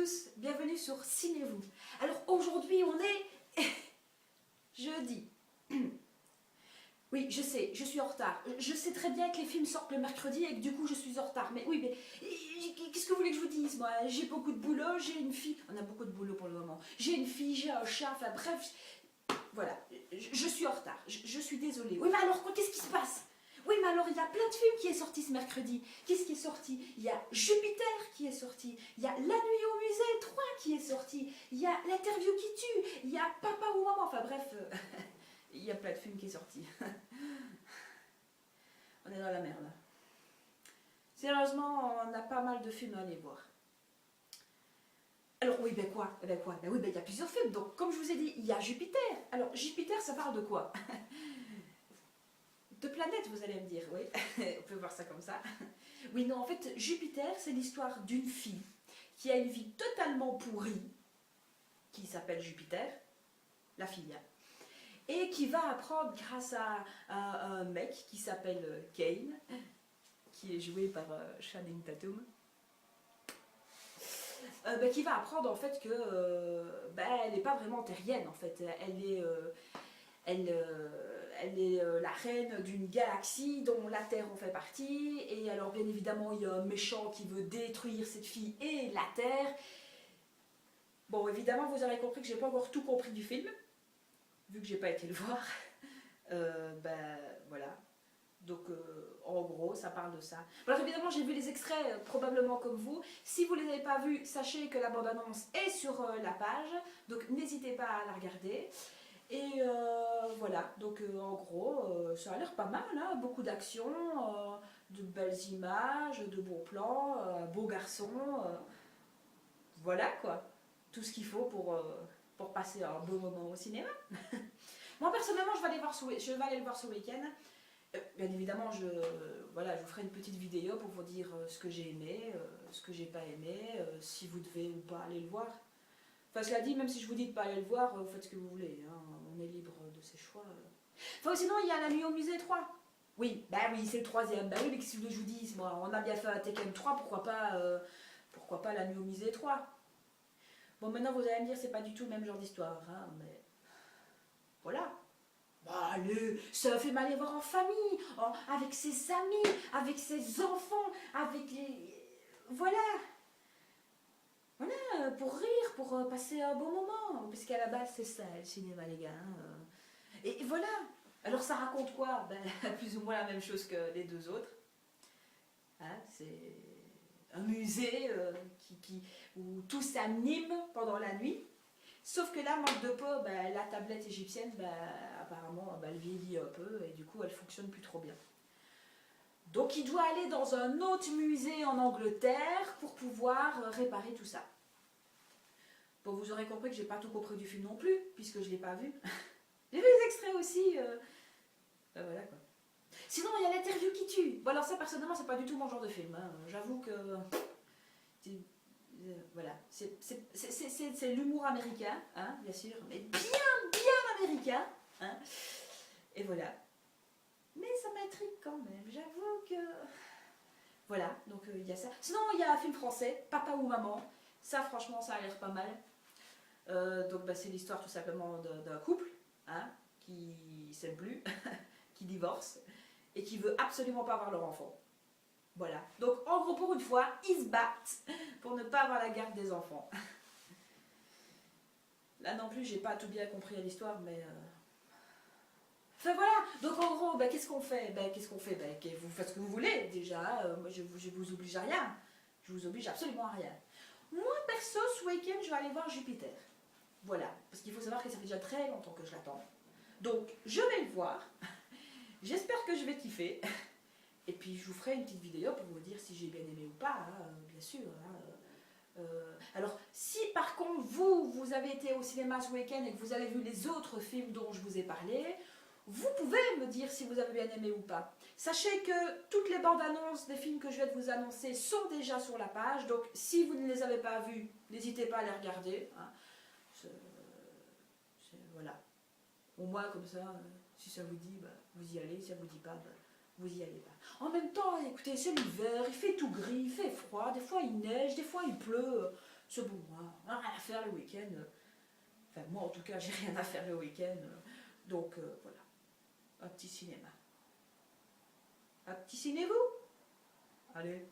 tous, bienvenue sur Ciné-vous. Alors aujourd'hui on est jeudi. Oui, je sais, je suis en retard. Je sais très bien que les films sortent le mercredi et que du coup je suis en retard. Mais oui, mais qu'est-ce que vous voulez que je vous dise? Moi, j'ai beaucoup de boulot, j'ai une fille. On a beaucoup de boulot pour le moment. J'ai une fille, j'ai un chat, enfin bref. Voilà, je suis en retard. Je suis désolée. Oui, mais alors quoi, qu'est-ce qui se passe? Oui, mais alors il y a plein de films qui est sorti ce mercredi. Qu'est-ce qui est sorti? Il y a Jupiter qui est sorti. Il y a La Nuit au musée 3 qui est sorti. Il y a L'interview qui tue. Il y a Papa ou Maman. Enfin bref, il y a plein de films qui est sorti. On est dans la merde. Sérieusement, on a pas mal de films à aller voir. Alors oui, ben quoi? Ben oui, ben il y a plusieurs films. Donc comme je vous ai dit, il y a Jupiter. Alors Jupiter, ça parle de quoi? De planètes, vous allez me dire, oui, on peut voir ça comme ça. Oui, non, en fait, Jupiter, c'est l'histoire d'une fille qui a une vie totalement pourrie, qui s'appelle Jupiter, la fille, et qui va apprendre grâce à un mec qui s'appelle Kane, qui est joué par Channing Tatum, qui va apprendre en fait que elle n'est pas vraiment terrienne, en fait, elle est la reine d'une galaxie dont la Terre en fait partie. Et alors bien évidemment il y a un méchant qui veut détruire cette fille et la Terre. Bon, évidemment vous aurez compris que j'ai pas encore tout compris du film, vu que j'ai pas été le voir. Voilà. Donc en gros ça parle de ça. Alors évidemment j'ai vu les extraits probablement comme vous. Si vous ne les avez pas vus, sachez que la bande-annonce est sur la page. Donc n'hésitez pas à la regarder. Et voilà, donc en gros, ça a l'air pas mal, hein, beaucoup d'action, de belles images, de beaux plans, beaux garçons, voilà quoi, tout ce qu'il faut pour passer un beau moment au cinéma. Moi personnellement, je vais aller le voir ce week-end. Bien évidemment, je vous ferai une petite vidéo pour vous dire ce que j'ai aimé, ce que j'ai pas aimé, si vous devez ou pas aller le voir. Enfin, cela dit, même si je vous dis de ne pas aller le voir, vous faites ce que vous voulez, hein, on est libre de ses choix. Enfin, sinon, il y a La Nuit au musée 3. Oui, oui, c'est le troisième. Oui, mais qu'est-ce que je vous dis, moi, on a bien fait un Tekken 3, pourquoi pas La Nuit au musée 3. Bon, maintenant, vous allez me dire, c'est pas du tout le même genre d'histoire, hein, mais voilà. Allez, c'est un film à aller voir en famille, avec ses amis, avec ses enfants, avec les... Voilà. Voilà, pour rire, pour passer un bon moment, parce qu'à la base c'est ça le cinéma les gars. Et voilà, alors ça raconte quoi? Plus ou moins la même chose que les deux autres. Hein, c'est un musée où tout s'anime pendant la nuit. Sauf que là, manque de peau, la tablette égyptienne, apparemment, elle vieillit un peu et du coup elle fonctionne plus trop bien. Donc il doit aller dans un autre musée en Angleterre pour pouvoir réparer tout ça. Bon, vous aurez compris que j'ai pas tout compris du film non plus, puisque je l'ai pas vu. J'ai vu les extraits aussi. Voilà quoi. Sinon, il y a L'interview qui tue. Bon, alors ça, personnellement, c'est pas du tout mon genre de film. Hein. J'avoue que... voilà. C'est l'humour américain, hein, bien sûr, mais bien américain. Hein. Et voilà. Mais ça m'intrigue quand même, j'avoue que... Voilà, donc il y a ça. Sinon, il y a un film français, Papa ou Maman. Ça, franchement, ça a l'air pas mal. Donc c'est l'histoire tout simplement d'un couple, hein, qui s'aime plus, qui divorce, et qui veut absolument pas avoir leur enfant. Voilà. Donc en gros, pour une fois, ils se battent pour ne pas avoir la garde des enfants. Là non plus, j'ai pas tout bien compris à l'histoire, mais... Enfin voilà, donc en gros, qu'est-ce qu'on fait? Vous faites ce que vous voulez, déjà, moi je vous oblige à rien. Je vous oblige absolument à rien. Moi, perso, ce week-end, je vais aller voir Jupiter. Voilà, parce qu'il faut savoir que ça fait déjà très longtemps que je l'attends. Donc, je vais le voir. J'espère que je vais kiffer. Et puis, je vous ferai une petite vidéo pour vous dire si j'ai bien aimé ou pas, hein, bien sûr. Hein. Alors, si par contre, vous avez été au cinéma ce week-end et que vous avez vu les autres films dont je vous ai parlé, vous pouvez me dire si vous avez bien aimé ou pas. Sachez que toutes les bandes annonces des films que je vais vous annoncer sont déjà sur la page. Donc, si vous ne les avez pas vus, n'hésitez pas à les regarder. Hein. Voilà. Au moins, comme ça, si ça vous dit, vous y allez. Si ça vous dit pas, vous y allez pas. En même temps, écoutez, c'est l'hiver, il fait tout gris, il fait froid, des fois il neige, des fois il pleut. c'est bon, moi, on n'a rien à faire le week-end. Enfin, moi en tout cas, j'ai rien à faire le week-end. Donc voilà, un petit cinéma. Un petit ciné-vous? Allez.